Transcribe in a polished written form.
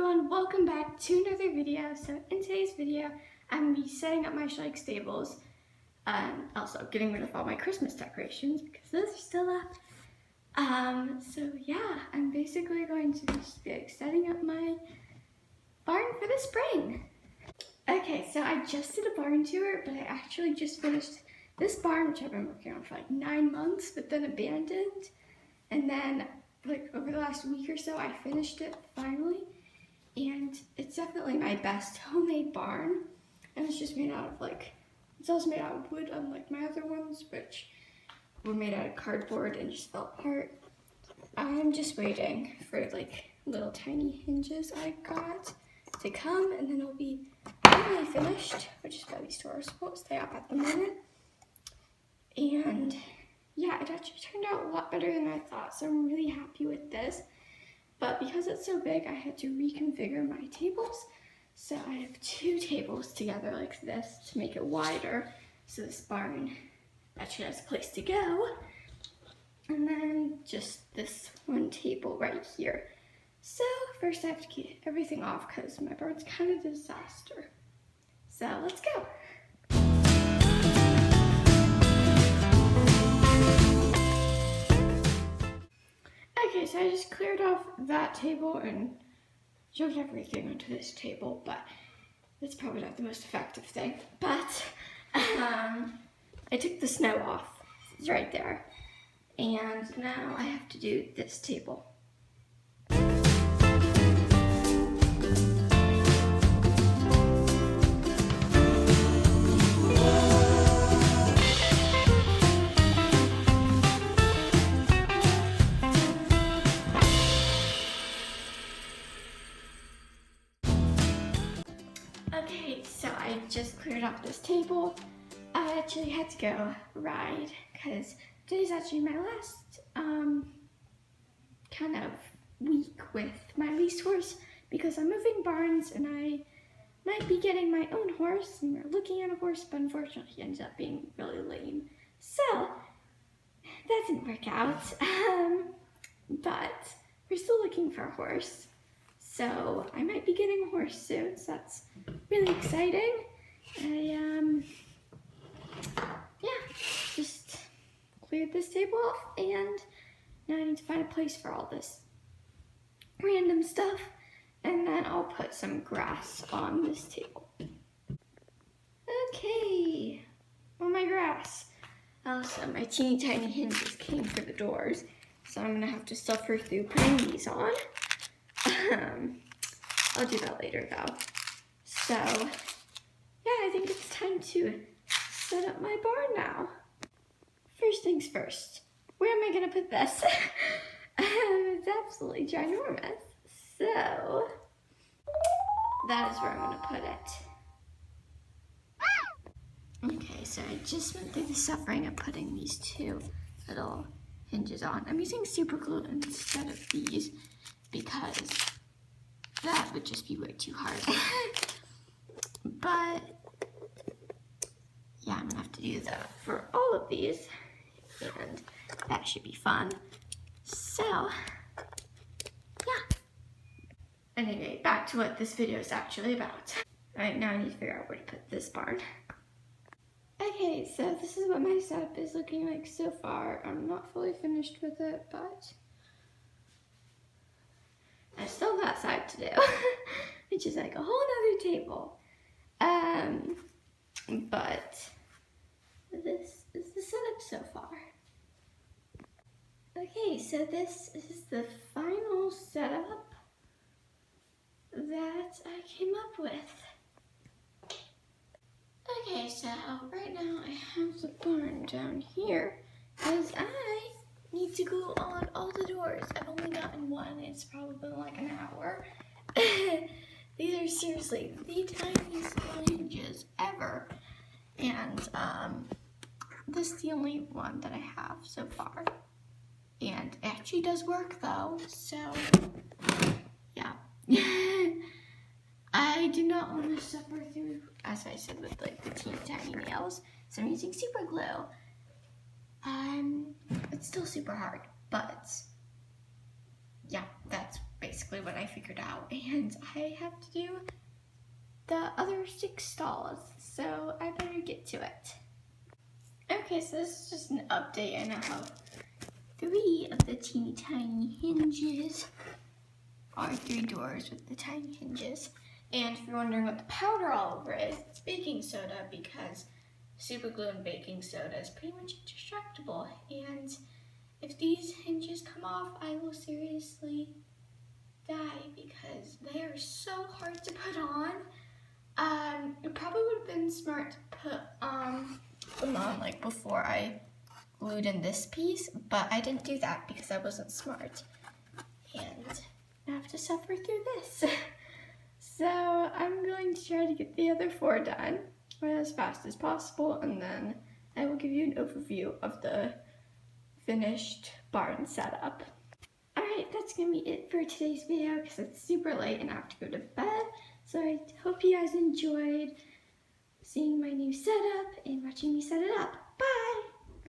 everyone, welcome back to another video. So in today's video, I'm going to be setting up my Schleich stables and also getting rid of all my Christmas decorations because those are still up. So yeah, I'm basically going to be setting up my barn for the spring. Okay, so I just did a barn tour, but I actually just finished this barn, which I've been working on for like 9 months, but then abandoned. And then like over the last week or so, I finished it finally. And it's definitely my best homemade barn. And it's just made out of it's also made out of wood, unlike my other ones, which were made out of cardboard and just fell apart. I'm just waiting for like little tiny hinges I got to come, and then it'll be finally finished, which is why these doors won't stay up at the moment. And yeah, it actually turned out a lot better than I thought, so I'm really happy with this. But because it's so big, I had to reconfigure my tables. So I have 2 tables together like this to make it wider, so this barn actually has a place to go. And then just this one table right here. So first I have to get everything off because my barn's kind of a disaster. So let's go. Okay, so I just cleared off that table and shoved everything onto this table, but that's probably not the most effective thing. But I took the snow off. It's right there. And now I have to do this table. Okay, so I just cleared off this table. I actually had to go ride because today's actually my last kind of week with my lease horse because I'm moving barns and I might be getting my own horse, and we're looking at a horse, but unfortunately he ended up being really lame. So that didn't work out, but we're still looking for a horse. So I might be getting a horse soon, so that's really exciting. Just cleared this table off, and now I need to find a place for all this random stuff, and then I'll put some grass on this table. Okay, on my grass. Also, my teeny tiny hinges came for the doors, so I'm gonna have to suffer through putting these on. I'll do that later though. So, yeah, I think it's time to set up my barn now. First things first, where am I gonna put this? It's absolutely ginormous. So, that is where I'm gonna put it. Okay, so I just went through the suffering of putting these 2 little hinges on. I'm using super glue instead of these because that would just be way too hard. But yeah, I'm gonna have to do that for all of these, and that should be fun. So yeah. Anyway, back to what this video is actually about. Alright, now I need to figure out where to put this barn. Okay, so this is what my setup is looking like so far. I'm not fully finished with it, but I still have that side to do, which is like a whole nother table. But this is the setup so far. Okay, so this is the final setup that I came up with. Okay, so right now I have the barn down here because I need to glue on all the doors. I've only gotten one. It's probably been like an hour. These are seriously the tiniest hinges ever. And this is the only one that I have so far. And it actually does work though, so yeah. I do not want to suffer through, as I said, with like the teeny tiny nails. So I'm using super glue. It's still super hard, but yeah, that's basically what I figured out, and I have to do the other 6 stalls, so I better get to it. Okay, so this is just an update. I now have 3 of the teeny tiny hinges, or 3 doors with the tiny hinges. And if you're wondering what the powder all over is, it's baking soda, because super glue and baking soda is pretty much indestructible. And if these hinges come off, I will seriously die because they are so hard to put on. It probably would have been smart to put them on like before I glued in this piece, but I didn't do that because I wasn't smart. And I have to suffer through this. So I'm going to try to get the other 4 done as fast as possible, and then I will give you an overview of the finished barn setup. Alright, that's going to be it for today's video because it's super late and I have to go to bed. So I hope you guys enjoyed seeing my new setup,